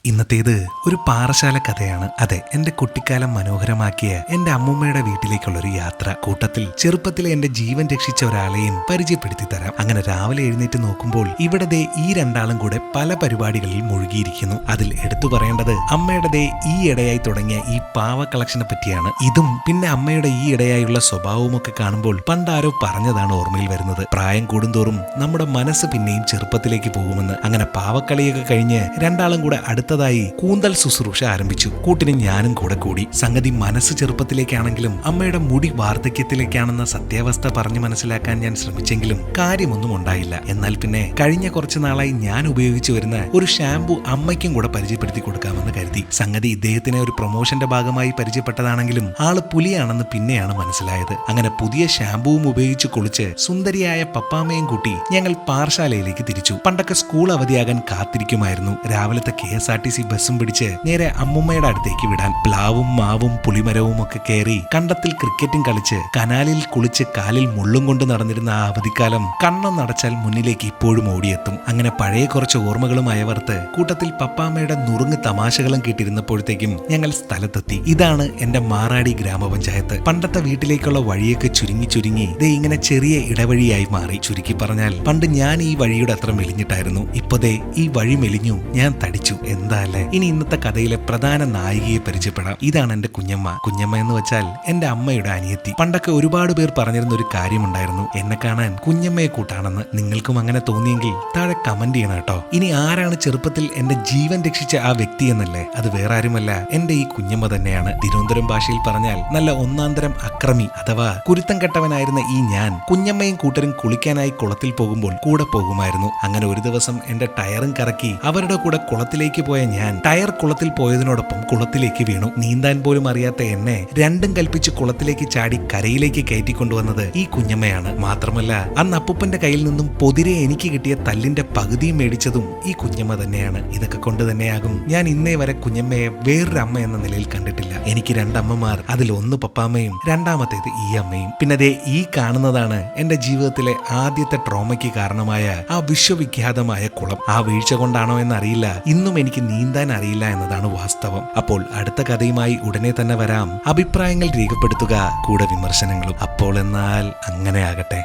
ഇന്നത്തേത് ഒരു പാറശാല കഥയാണ്. അതെ, എന്റെ കുട്ടിക്കാലം മനോഹരമാക്കിയ എന്റെ അമ്മൂമ്മയുടെ വീട്ടിലേക്കുള്ളൊരു യാത്ര. കൂട്ടത്തിൽ ചെറുപ്പത്തിലെ എന്റെ ജീവൻ രക്ഷിച്ച ഒരാളെയും പരിചയപ്പെടുത്തി തരാം. അങ്ങനെ രാവിലെ എഴുന്നേറ്റ് നോക്കുമ്പോൾ ഇവിടെ ദേ ഈ രണ്ടാളും കൂടെ പല പരിപാടികളിൽ മുഴുകിയിരിക്കുന്നു. അതിൽ എടുത്തു പറയേണ്ടത് അമ്മയുടെ ദേ ഈ ഇടയായി തുടങ്ങിയ ഈ പാവ കളക്ഷനെ പറ്റിയാണ്. ഇതും പിന്നെ അമ്മയുടെ ഈ ഇടയായുള്ള സ്വഭാവവും ഒക്കെ കാണുമ്പോൾ പണ്ടാരോ പറഞ്ഞതാണ് ഓർമ്മയിൽ വരുന്നത്. പ്രായം കൂടുന്തോറും നമ്മുടെ മനസ്സ് പിന്നെയും ചെറുപ്പത്തിലേക്ക് പോകുമെന്ന്. അങ്ങനെ പാവക്കളിയൊക്കെ കഴിഞ്ഞ് രണ്ടാളും കൂടെ അടുത്തതായി കൂന്തൽ ശുശ്രൂഷ ആരംഭിച്ചു. കൂട്ടിന് ഞാനും കൂടെ കൂടി. സംഗതി മനസ്സ് ചെറുപ്പത്തിലേക്കാണെങ്കിലും അമ്മയുടെ മുടി വാർദ്ധക്യത്തിലേക്കാണെന്ന സത്യാവസ്ഥ പറഞ്ഞു മനസ്സിലാക്കാൻ ഞാൻ ശ്രമിച്ചെങ്കിലും കാര്യമൊന്നും ഉണ്ടായില്ല. എന്നാൽ പിന്നെ കഴിഞ്ഞ കുറച്ചു നാളായി ഞാൻ ഉപയോഗിച്ചു വരുന്ന ഒരു ഷാംപൂ അമ്മയ്ക്കും കൂടെ പരിചയപ്പെടുത്തി കൊടുക്കാമെന്ന് കരുതി. സംഗതി ഇദ്ദേഹത്തിനെ ഒരു പ്രൊമോഷന്റെ ഭാഗമായി പരിചയപ്പെട്ടതാണെങ്കിലും ആള് പുലിയാണെന്ന് പിന്നെയാണ് മനസ്സിലായത്. അങ്ങനെ പുതിയ ഷാംപൂവും ഉപയോഗിച്ച് കുളിച്ച് സുന്ദരിയായ പപ്പാമ്മയും കൂട്ടി ഞങ്ങൾ പാറശാലയിലേക്ക് തിരിച്ചു. പണ്ടൊക്കെ സ്കൂൾ അവധിയാകാൻ കാത്തിരിക്കുമായിരുന്നു. രാവിലത്തെ KSRTC ബസ്സും പിടിച്ച് നേരെ അമ്മുമ്മയുടെ അടുത്തേക്ക് വിടാൻ. പ്ലാവും മാവും പുളിമരവും ഒക്കെ കയറി കണ്ടത്തിൽ ക്രിക്കറ്റും കളിച്ച് കനാലിൽ കുളിച്ച് കാലിൽ മുള്ളും കൊണ്ട് നടന്നിരുന്ന ആ അവധിക്കാലം കണ്ണൊന്നടച്ചാൽ മുന്നിലേക്ക് ഇപ്പോഴും ഓടിയെത്തും. അങ്ങനെ പഴയ കുറച്ച് ഓർമ്മകളും അയവർത്ത് കൂട്ടത്തിൽ പപ്പാമ്മയുടെ നുറുങ്ങ് തമാശകളും കേട്ടിരുന്നപ്പോഴത്തേക്കും ഞങ്ങൾ സ്ഥലത്തെത്തി. ഇതാണ് എന്റെ മാറാടി ഗ്രാമപഞ്ചായത്ത്. പണ്ടത്തെ വീട്ടിലേക്കുള്ള വഴിയൊക്കെ ചുരുങ്ങി ദേ ഇങ്ങനെ ചെറിയ ഇടവഴിയായി മാറി. ചുരുക്കി പറഞ്ഞാൽ പണ്ട് ഞാൻ ഈ വഴിയുടെ അത്ര മെലിഞ്ഞിട്ടായിരുന്നു. ഇപ്പതേ ഈ വഴി മെലിഞ്ഞു, ഞാൻ തടിച്ചു. എന്താ അല്ലേ? ഇനി ഇന്നത്തെ കഥയിലെ പ്രധാന നായികയെ പരിചയപ്പെടാം. ഇതാണ് എന്റെ കുഞ്ഞമ്മ. കുഞ്ഞമ്മ എന്ന് വെച്ചാൽ എന്റെ അമ്മയുടെ അനിയത്തി. പണ്ടൊക്കെ ഒരുപാട് പേർ പറഞ്ഞിരുന്ന ഒരു കാര്യമുണ്ടായിരുന്നു, എന്നെ കാണാൻ കുഞ്ഞമ്മയെ കൂട്ടാണെന്ന്. നിങ്ങൾക്കും അങ്ങനെ തോന്നിയെങ്കിൽ താഴെ കമന്റ് ചെയ്യണം കേട്ടോ. ഇനി ആരാണ് ചെറുപ്പത്തിൽ എന്റെ ജീവൻ രക്ഷിച്ച ആ വ്യക്തി എന്നല്ലേ? അത് വേറെ ആരുമല്ല, എന്റെ ഈ കുഞ്ഞമ്മ തന്നെയാണ്. തിരുവനന്തപുരം ഭാഷയിൽ പറഞ്ഞാൽ നല്ല ഒന്നാന്തരം അക്രമി അഥവാ കുരുത്തം കെട്ടവനായിരുന്ന ഈ ഞാൻ കുഞ്ഞമ്മയും കൂട്ടരും കുളിക്കാനായി കുളത്തിൽ പോകുമ്പോൾ കൂടെ പോകുമായിരുന്നു. അങ്ങനെ ഒരു ദിവസം എന്റെ ടയറും കറക്കി അവരുടെ കൂടെ കുളത്തിലേക്ക് പോയ ഞാൻ ടയർ കുളത്തിൽ പോയതിനോടൊപ്പം കുളത്തിലേക്ക് വീണു. നീന്താൻ പോലും അറിയാത്ത എന്നെ രണ്ടും കൽപ്പിച്ച് കുളത്തിലേക്ക് ചാടി കരയിലേക്ക് കയറ്റിക്കൊണ്ടുവന്നത് ഈ കുഞ്ഞമ്മയാണ്. മാത്രമല്ല അന്ന് അപ്പൂപ്പന്റെ കയ്യിൽ നിന്നും പൊതിരെ എനിക്ക് കിട്ടിയ തല്ലിന്റെ പകുതിയും മേടിച്ചതും ഈ കുഞ്ഞമ്മ തന്നെയാണ്. ഇതൊക്കെ കൊണ്ട് തന്നെയാകും ഞാൻ ഇന്നേ വരെ കുഞ്ഞമ്മയെ വേറൊരു അമ്മ എന്ന നിലയിൽ കണ്ടിട്ടില്ല. എനിക്ക് രണ്ടമ്മമാർ, അതിൽ ഒന്ന് പപ്പാമ്മയും രണ്ടാമത്തേത് ഈ അമ്മയും. പിന്നെ ദേ ഈ കാണുന്നതാണ് എന്റെ ജീവിതത്തിലെ ആദ്യത്തെ ട്രോമയ്ക്ക് കാരണമായ ആ വിശ്വവിഖ്യാതമായ കുളം. ആ വീഴ്ച കൊണ്ടാണോ എന്നറിയില്ല, ഇന്നും എനിക്ക് നീന്താൻ അറിയില്ല എന്നതാണ് വാസ്തവം. അപ്പോൾ അടുത്ത കഥയുമായി ഉടനെ തന്നെ വരാം. അഭിപ്രായങ്ങൾ രേഖപ്പെടുത്തുക, കൂടെ വിമർശനങ്ങളും. അപ്പോൾ എന്നാൽ അങ്ങനെ ആകട്ടെ.